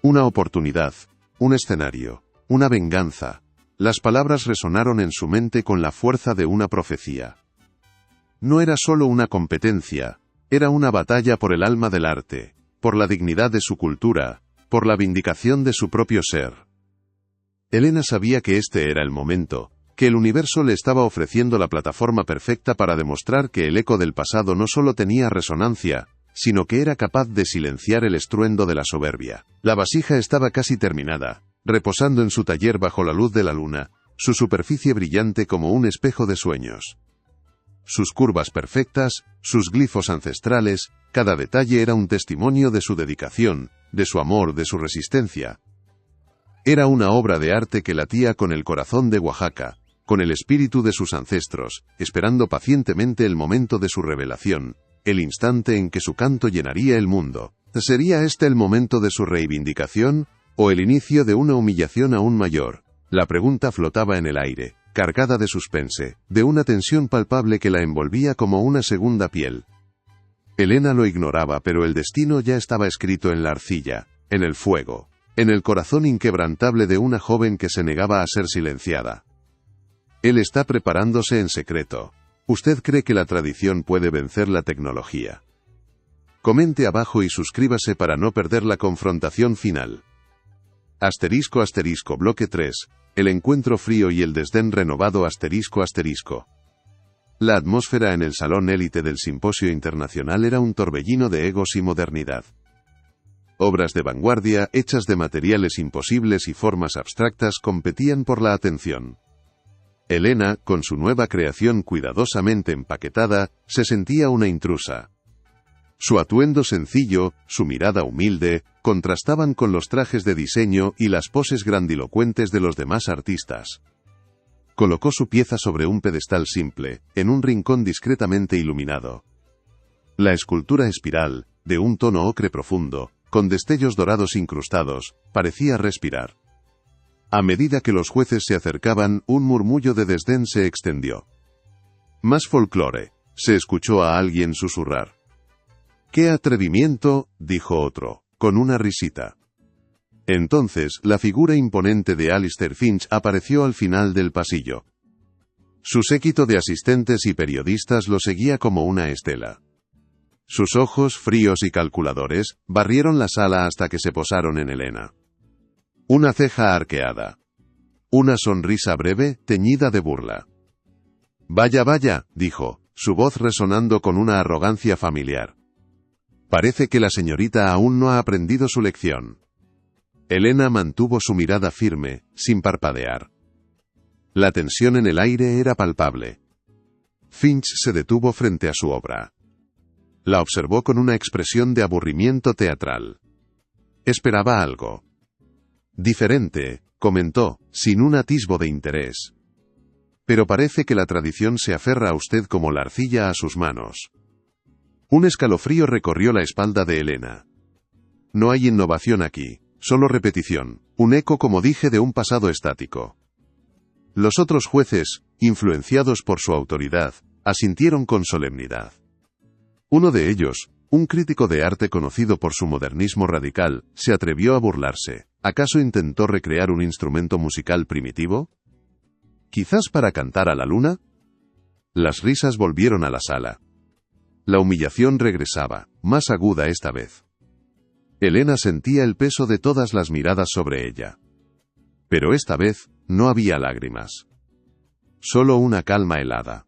Una oportunidad, un escenario, una venganza. Las palabras resonaron en su mente con la fuerza de una profecía. No era solo una competencia, era una batalla por el alma del arte, por la dignidad de su cultura, por la vindicación de su propio ser. Elena sabía que este era el momento, que el universo le estaba ofreciendo la plataforma perfecta para demostrar que el eco del pasado no solo tenía resonancia, sino que era capaz de silenciar el estruendo de la soberbia. La vasija estaba casi terminada, reposando en su taller bajo la luz de la luna, su superficie brillante como un espejo de sueños. Sus curvas perfectas, sus glifos ancestrales, cada detalle era un testimonio de su dedicación, de su amor, de su resistencia. Era una obra de arte que latía con el corazón de Oaxaca, con el espíritu de sus ancestros, esperando pacientemente el momento de su revelación, el instante en que su canto llenaría el mundo. ¿Sería este el momento de su reivindicación, o el inicio de una humillación aún mayor? La pregunta flotaba en el aire, cargada de suspense, de una tensión palpable que la envolvía como una segunda piel. Elena lo ignoraba, pero el destino ya estaba escrito en la arcilla, en el fuego, en el corazón inquebrantable de una joven que se negaba a ser silenciada. Él está preparándose en secreto. ¿Usted cree que la tradición puede vencer la tecnología? Comente abajo y suscríbase para no perder la confrontación final. *** bloque 3. El encuentro frío y el desdén renovado ***. La atmósfera en el salón élite del Simposio Internacional era un torbellino de egos y modernidad. Obras de vanguardia, hechas de materiales imposibles y formas abstractas, competían por la atención. Elena, con su nueva creación cuidadosamente empaquetada, se sentía una intrusa. Su atuendo sencillo, su mirada humilde, contrastaban con los trajes de diseño y las poses grandilocuentes de los demás artistas. Colocó su pieza sobre un pedestal simple, en un rincón discretamente iluminado. La escultura espiral, de un tono ocre profundo, con destellos dorados incrustados, parecía respirar. A medida que los jueces se acercaban, un murmullo de desdén se extendió. «Más folclore», se escuchó a alguien susurrar. «¡Qué atrevimiento!», dijo otro, con una risita. Entonces, la figura imponente de Alistair Finch apareció al final del pasillo. Su séquito de asistentes y periodistas lo seguía como una estela. Sus ojos, fríos y calculadores, barrieron la sala hasta que se posaron en Elena. Una ceja arqueada. Una sonrisa breve, teñida de burla. «Vaya, vaya», dijo, su voz resonando con una arrogancia familiar. «Parece que la señorita aún no ha aprendido su lección». Elena mantuvo su mirada firme, sin parpadear. La tensión en el aire era palpable. Finch se detuvo frente a su obra. La observó con una expresión de aburrimiento teatral. Esperaba algo diferente, comentó, sin un atisbo de interés. Pero parece que la tradición se aferra a usted como la arcilla a sus manos. Un escalofrío recorrió la espalda de Elena. No hay innovación aquí, solo repetición, un eco como dije de un pasado estático. Los otros jueces, influenciados por su autoridad, asintieron con solemnidad. Uno de ellos, un crítico de arte conocido por su modernismo radical, se atrevió a burlarse. ¿Acaso intentó recrear un instrumento musical primitivo? ¿Quizás para cantar a la luna? Las risas volvieron a la sala. La humillación regresaba, más aguda esta vez. Elena sentía el peso de todas las miradas sobre ella. Pero esta vez, no había lágrimas. Solo una calma helada.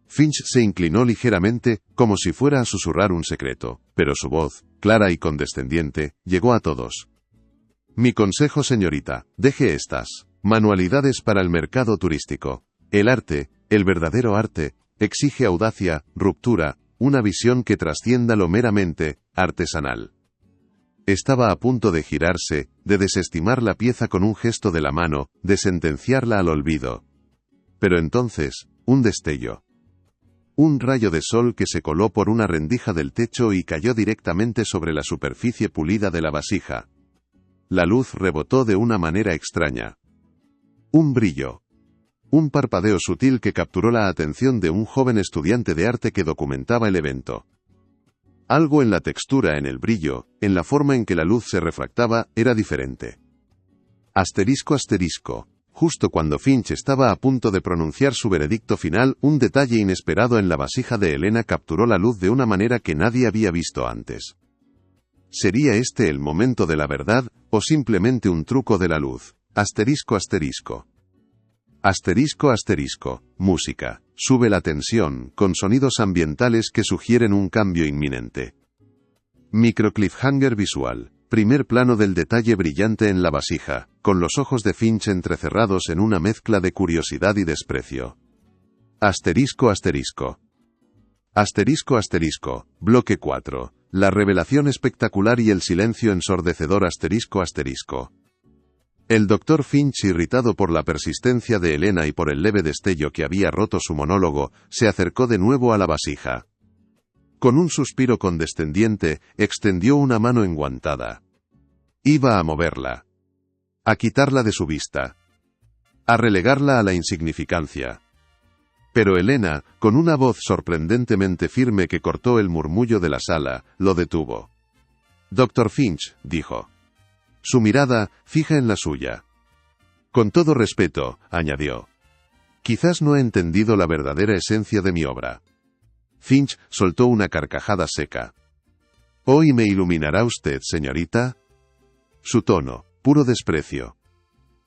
Finch se inclinó ligeramente, como si fuera a susurrar un secreto, pero su voz, clara y condescendiente, llegó a todos. Mi consejo, señorita, deje estas manualidades para el mercado turístico. El arte, el verdadero arte, exige audacia, ruptura, una visión que trascienda lo meramente artesanal. Estaba a punto de girarse, de desestimar la pieza con un gesto de la mano, de sentenciarla al olvido. Pero entonces, un destello. Un rayo de sol que se coló por una rendija del techo y cayó directamente sobre la superficie pulida de la vasija. La luz rebotó de una manera extraña. Un brillo. Un parpadeo sutil que capturó la atención de un joven estudiante de arte que documentaba el evento. Algo en la textura, en el brillo, en la forma en que la luz se refractaba, era diferente. Asterisco asterisco. Justo cuando Finch estaba a punto de pronunciar su veredicto final, un detalle inesperado en la vasija de Elena capturó la luz de una manera que nadie había visto antes. ¿Sería este el momento de la verdad, o simplemente un truco de la luz? Asterisco asterisco. Asterisco asterisco. Música. Sube la tensión, con sonidos ambientales que sugieren un cambio inminente. Microcliffhanger visual. Primer plano del detalle brillante en la vasija, con los ojos de Finch entrecerrados en una mezcla de curiosidad y desprecio. Asterisco asterisco. Asterisco asterisco. Bloque 4. La revelación espectacular y el silencio ensordecedor asterisco asterisco. El Dr. Finch, irritado por la persistencia de Elena y por el leve destello que había roto su monólogo, se acercó de nuevo a la vasija. Con un suspiro condescendiente, extendió una mano enguantada. Iba a moverla. A quitarla de su vista. A relegarla a la insignificancia. Pero Elena, con una voz sorprendentemente firme que cortó el murmullo de la sala, lo detuvo. «Dr. Finch», dijo. Su mirada, fija en la suya. «Con todo respeto», añadió. «Quizás no he entendido la verdadera esencia de mi obra». Finch soltó una carcajada seca. «¿Hoy me iluminará usted, señorita?» Su tono, puro desprecio.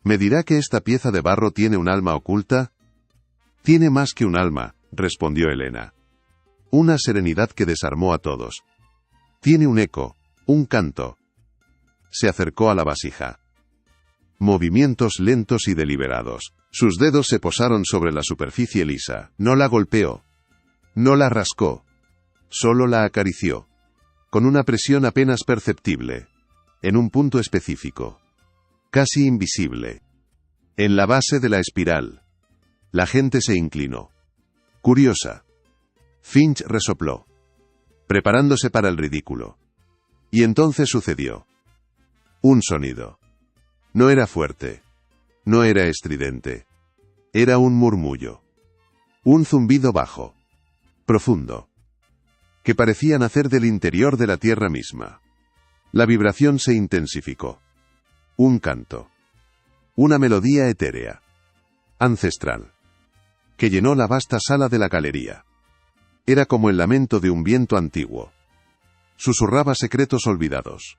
«¿Me dirá que esta pieza de barro tiene un alma oculta?» «Tiene más que un alma», respondió Elena. Una serenidad que desarmó a todos. «Tiene un eco, un canto». Se acercó a la vasija. Movimientos lentos y deliberados. Sus dedos se posaron sobre la superficie lisa. No la golpeó. No la rascó. Solo la acarició. Con una presión apenas perceptible. En un punto específico. Casi invisible. En la base de la espiral. La gente se inclinó. Curiosa. Finch resopló. Preparándose para el ridículo. Y entonces sucedió. Un sonido. No era fuerte. No era estridente. Era un murmullo. Un zumbido bajo. Profundo. Que parecía nacer del interior de la tierra misma. La vibración se intensificó. Un canto. Una melodía etérea. Ancestral. Que llenó la vasta sala de la galería. Era como el lamento de un viento antiguo. Susurraba secretos olvidados.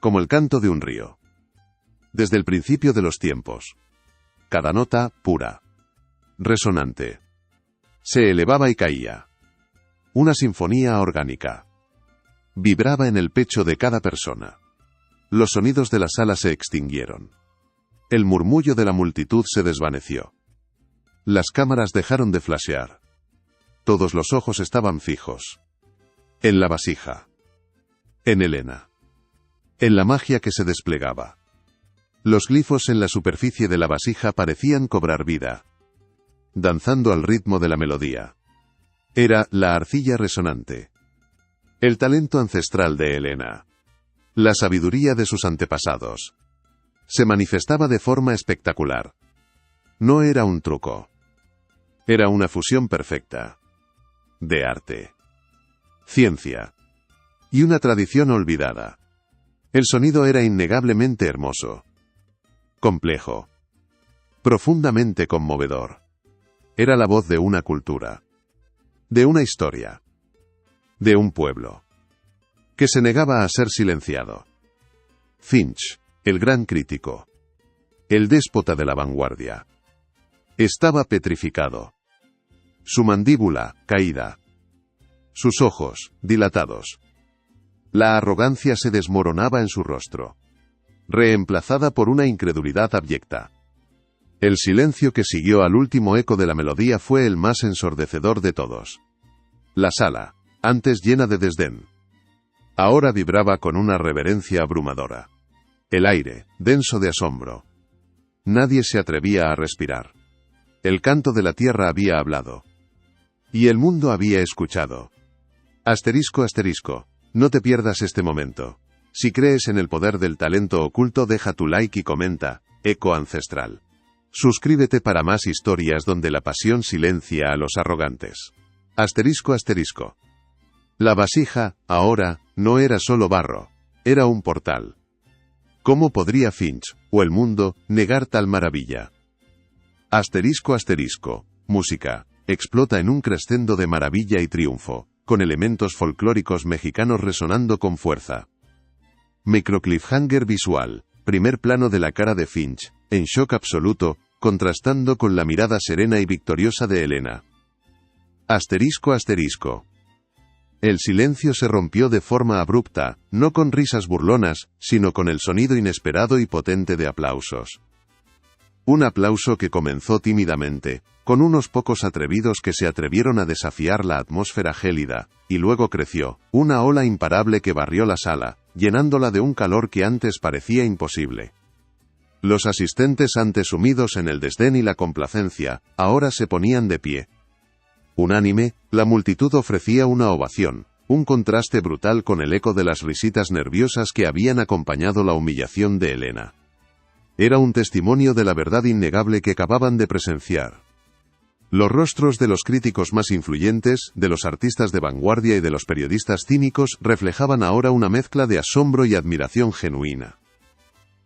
Como el canto de un río. Desde el principio de los tiempos. Cada nota, pura. Resonante. Se elevaba y caía. Una sinfonía orgánica. Vibraba en el pecho de cada persona. Los sonidos de la sala se extinguieron. El murmullo de la multitud se desvaneció. Las cámaras dejaron de flashear. Todos los ojos estaban fijos. En la vasija. En Elena. En la magia que se desplegaba. Los glifos en la superficie de la vasija parecían cobrar vida. Danzando al ritmo de la melodía. Era la arcilla resonante. El talento ancestral de Elena. La sabiduría de sus antepasados. Se manifestaba de forma espectacular. No era un truco. Era una fusión perfecta. De arte. Ciencia. Y una tradición olvidada. El sonido era innegablemente hermoso. Complejo. Profundamente conmovedor. Era la voz de una cultura. De una historia. De un pueblo. Que se negaba a ser silenciado. Finch, el gran crítico. El déspota de la vanguardia. Estaba petrificado. Su mandíbula, caída. Sus ojos, dilatados. La arrogancia se desmoronaba en su rostro. Reemplazada por una incredulidad abyecta. El silencio que siguió al último eco de la melodía fue el más ensordecedor de todos. La sala, antes llena de desdén, ahora vibraba con una reverencia abrumadora. El aire, denso de asombro. Nadie se atrevía a respirar. El canto de la tierra había hablado. Y el mundo había escuchado. Asterisco asterisco. No te pierdas este momento. Si crees en el poder del talento oculto, deja tu like y comenta, eco ancestral. Suscríbete para más historias donde la pasión silencia a los arrogantes. ***. La vasija, ahora, no era solo barro. Era un portal. ¿Cómo podría Finch, o el mundo, negar tal maravilla? ***. Música. Explota en un crescendo de maravilla y triunfo, con elementos folclóricos mexicanos resonando con fuerza. Microcliffhanger visual. Primer plano de la cara de Finch, en shock absoluto, contrastando con la mirada serena y victoriosa de Elena. ***. El silencio se rompió de forma abrupta, no con risas burlonas, sino con el sonido inesperado y potente de aplausos. Un aplauso que comenzó tímidamente, con unos pocos atrevidos que se atrevieron a desafiar la atmósfera gélida, y luego creció, una ola imparable que barrió la sala, llenándola de un calor que antes parecía imposible. Los asistentes, antes sumidos en el desdén y la complacencia, ahora se ponían de pie. Unánime, la multitud ofrecía una ovación, un contraste brutal con el eco de las risitas nerviosas que habían acompañado la humillación de Elena. Era un testimonio de la verdad innegable que acababan de presenciar. Los rostros de los críticos más influyentes, de los artistas de vanguardia y de los periodistas cínicos reflejaban ahora una mezcla de asombro y admiración genuina.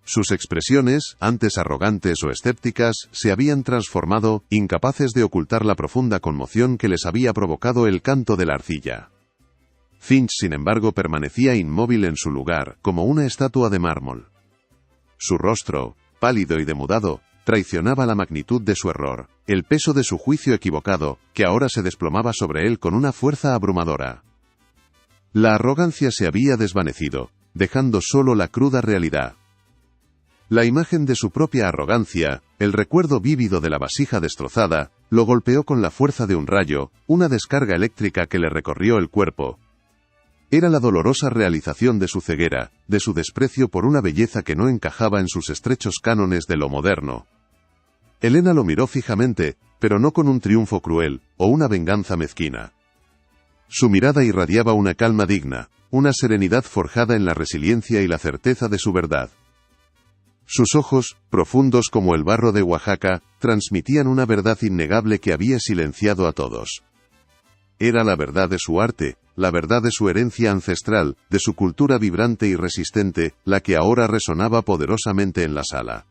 Sus expresiones, antes arrogantes o escépticas, se habían transformado, incapaces de ocultar la profunda conmoción que les había provocado el canto de la arcilla. Finch, sin embargo, permanecía inmóvil en su lugar, como una estatua de mármol. Su rostro, pálido y demudado, traicionaba la magnitud de su error, el peso de su juicio equivocado, que ahora se desplomaba sobre él con una fuerza abrumadora. La arrogancia se había desvanecido, dejando solo la cruda realidad. La imagen de su propia arrogancia, el recuerdo vívido de la vasija destrozada, lo golpeó con la fuerza de un rayo, una descarga eléctrica que le recorrió el cuerpo. Era la dolorosa realización de su ceguera, de su desprecio por una belleza que no encajaba en sus estrechos cánones de lo moderno. Elena lo miró fijamente, pero no con un triunfo cruel, o una venganza mezquina. Su mirada irradiaba una calma digna, una serenidad forjada en la resiliencia y la certeza de su verdad. Sus ojos, profundos como el barro de Oaxaca, transmitían una verdad innegable que había silenciado a todos. Era la verdad de su arte, la verdad de su herencia ancestral, de su cultura vibrante y resistente, la que ahora resonaba poderosamente en la sala.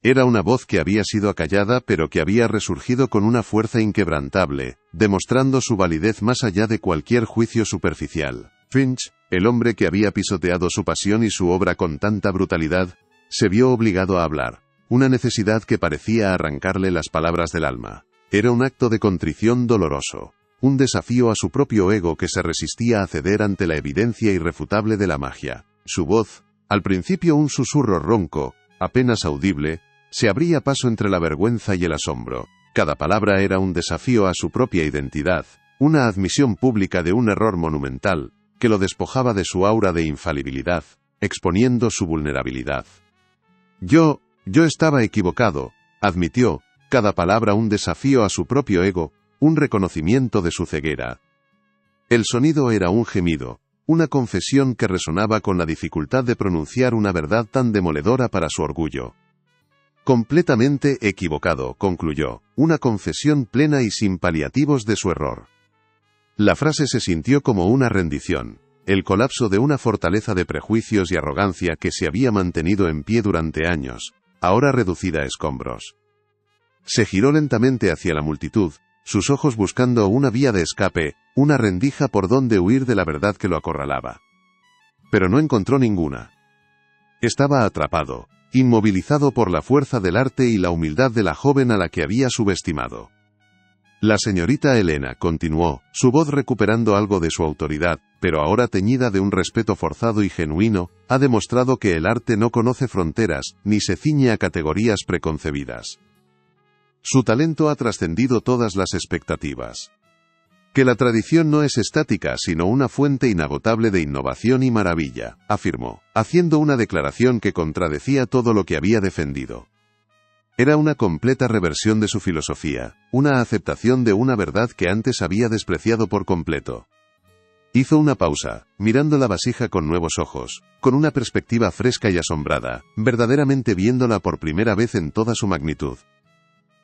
Era una voz que había sido acallada pero que había resurgido con una fuerza inquebrantable, demostrando su validez más allá de cualquier juicio superficial. Finch, el hombre que había pisoteado su pasión y su obra con tanta brutalidad, se vio obligado a hablar, una necesidad que parecía arrancarle las palabras del alma. Era un acto de contrición doloroso. Un desafío a su propio ego que se resistía a ceder ante la evidencia irrefutable de la magia. Su voz, al principio un susurro ronco, apenas audible, se abría paso entre la vergüenza y el asombro. Cada palabra era un desafío a su propia identidad, una admisión pública de un error monumental, que lo despojaba de su aura de infalibilidad, exponiendo su vulnerabilidad. Yo estaba equivocado, admitió, cada palabra un desafío a su propio ego, un reconocimiento de su ceguera. El sonido era un gemido, una confesión que resonaba con la dificultad de pronunciar una verdad tan demoledora para su orgullo. Completamente equivocado, concluyó, una confesión plena y sin paliativos de su error. La frase se sintió como una rendición, el colapso de una fortaleza de prejuicios y arrogancia que se había mantenido en pie durante años, ahora reducida a escombros. Se giró lentamente hacia la multitud, sus ojos buscando una vía de escape, una rendija por donde huir de la verdad que lo acorralaba. Pero no encontró ninguna. Estaba atrapado, inmovilizado por la fuerza del arte y la humildad de la joven a la que había subestimado. La señorita Elena, continuó, su voz recuperando algo de su autoridad, pero ahora teñida de un respeto forzado y genuino, ha demostrado que el arte no conoce fronteras, ni se ciñe a categorías preconcebidas. Su talento ha trascendido todas las expectativas. Que la tradición no es estática sino una fuente inagotable de innovación y maravilla, afirmó, haciendo una declaración que contradecía todo lo que había defendido. Era una completa reversión de su filosofía, una aceptación de una verdad que antes había despreciado por completo. Hizo una pausa, mirando la vasija con nuevos ojos, con una perspectiva fresca y asombrada, verdaderamente viéndola por primera vez en toda su magnitud.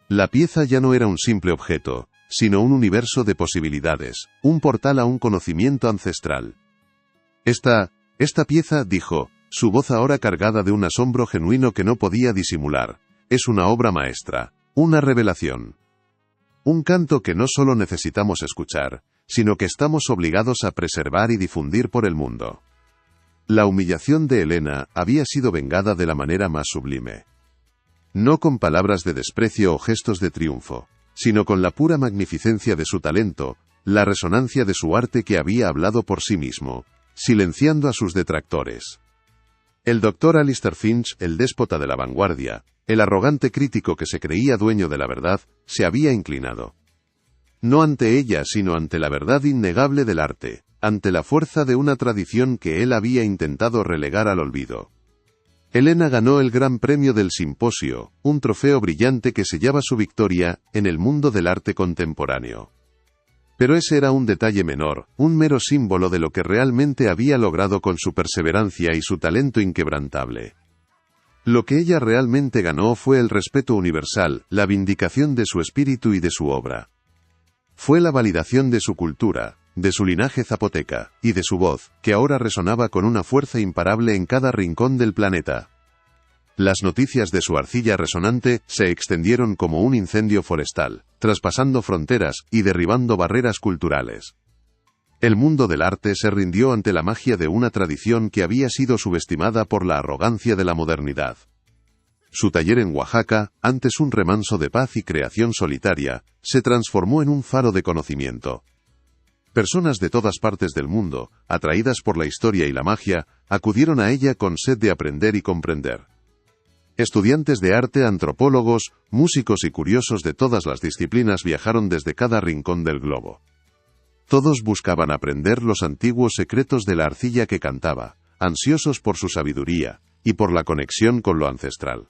La pieza ya no era un simple objeto, sino un universo de posibilidades, un portal a un conocimiento ancestral. Esta pieza, dijo, su voz ahora cargada de un asombro genuino que no podía disimular, es una obra maestra, una revelación. Un canto que no solo necesitamos escuchar, sino que estamos obligados a preservar y difundir por el mundo. La humillación de Helena había sido vengada de la manera más sublime. No con palabras de desprecio o gestos de triunfo, sino con la pura magnificencia de su talento, la resonancia de su arte que había hablado por sí mismo, silenciando a sus detractores. El Dr. Alistair Finch, el déspota de la vanguardia, el arrogante crítico que se creía dueño de la verdad, se había inclinado. No ante ella, sino ante la verdad innegable del arte, ante la fuerza de una tradición que él había intentado relegar al olvido. Helena ganó el gran premio del simposio, un trofeo brillante que sellaba su victoria en el mundo del arte contemporáneo. Pero ese era un detalle menor, un mero símbolo de lo que realmente había logrado con su perseverancia y su talento inquebrantable. Lo que ella realmente ganó fue el respeto universal, la vindicación de su espíritu y de su obra. Fue la validación de su cultura, de su linaje zapoteca, y de su voz, que ahora resonaba con una fuerza imparable en cada rincón del planeta. Las noticias de su arcilla resonante se extendieron como un incendio forestal, traspasando fronteras y derribando barreras culturales. El mundo del arte se rindió ante la magia de una tradición que había sido subestimada por la arrogancia de la modernidad. Su taller en Oaxaca, antes un remanso de paz y creación solitaria, se transformó en un faro de conocimiento. Personas de todas partes del mundo, atraídas por la historia y la magia, acudieron a ella con sed de aprender y comprender. Estudiantes de arte, antropólogos, músicos y curiosos de todas las disciplinas viajaron desde cada rincón del globo. Todos buscaban aprender los antiguos secretos de la arcilla que cantaba, ansiosos por su sabiduría, y por la conexión con lo ancestral.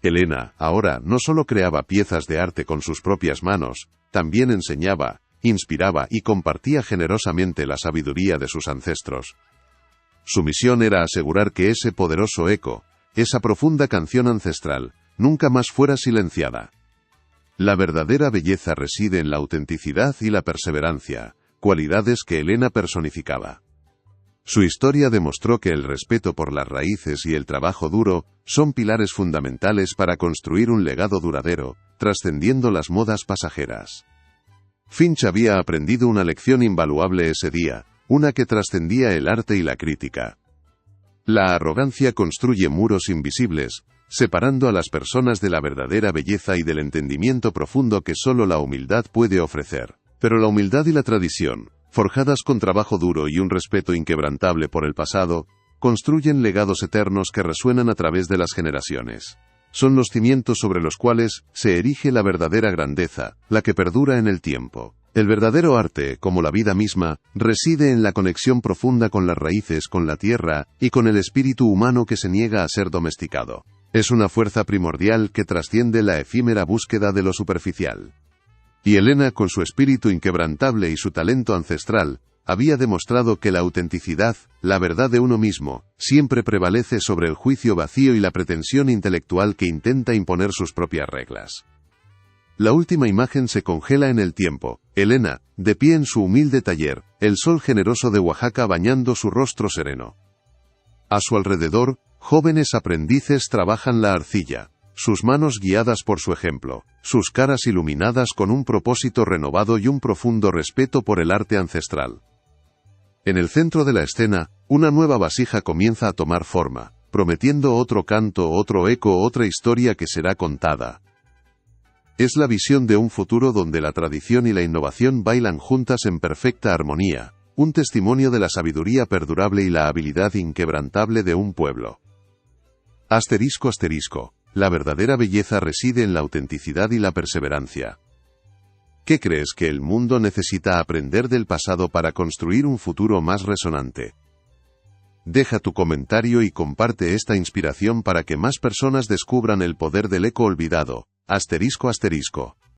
Helena, ahora, no solo creaba piezas de arte con sus propias manos, también enseñaba, inspiraba y compartía generosamente la sabiduría de sus ancestros. Su misión era asegurar que ese poderoso eco, esa profunda canción ancestral, nunca más fuera silenciada. La verdadera belleza reside en la autenticidad y la perseverancia, cualidades que Helena personificaba. Su historia demostró que el respeto por las raíces y el trabajo duro son pilares fundamentales para construir un legado duradero, trascendiendo las modas pasajeras. Finch había aprendido una lección invaluable ese día, una que trascendía el arte y la crítica. La arrogancia construye muros invisibles, separando a las personas de la verdadera belleza y del entendimiento profundo que solo la humildad puede ofrecer. Pero la humildad y la tradición, forjadas con trabajo duro y un respeto inquebrantable por el pasado, construyen legados eternos que resuenan a través de las generaciones. Son los cimientos sobre los cuales se erige la verdadera grandeza, la que perdura en el tiempo. El verdadero arte, como la vida misma, reside en la conexión profunda con las raíces, con la tierra, y con el espíritu humano que se niega a ser domesticado. Es una fuerza primordial que trasciende la efímera búsqueda de lo superficial. Y Helena, con su espíritu inquebrantable y su talento ancestral, había demostrado que la autenticidad, la verdad de uno mismo, siempre prevalece sobre el juicio vacío y la pretensión intelectual que intenta imponer sus propias reglas. La última imagen se congela en el tiempo, Helena, de pie en su humilde taller, el sol generoso de Oaxaca bañando su rostro sereno. A su alrededor, jóvenes aprendices trabajan la arcilla, sus manos guiadas por su ejemplo, sus caras iluminadas con un propósito renovado y un profundo respeto por el arte ancestral. En el centro de la escena, una nueva vasija comienza a tomar forma, prometiendo otro canto, otro eco, otra historia que será contada. Es la visión de un futuro donde la tradición y la innovación bailan juntas en perfecta armonía, un testimonio de la sabiduría perdurable y la habilidad inquebrantable de un pueblo. Asterisco asterisco, la verdadera belleza reside en la autenticidad y la perseverancia. ¿Qué crees que el mundo necesita aprender del pasado para construir un futuro más resonante? Deja tu comentario y comparte esta inspiración para que más personas descubran el poder del eco olvidado. Asterisco asterisco.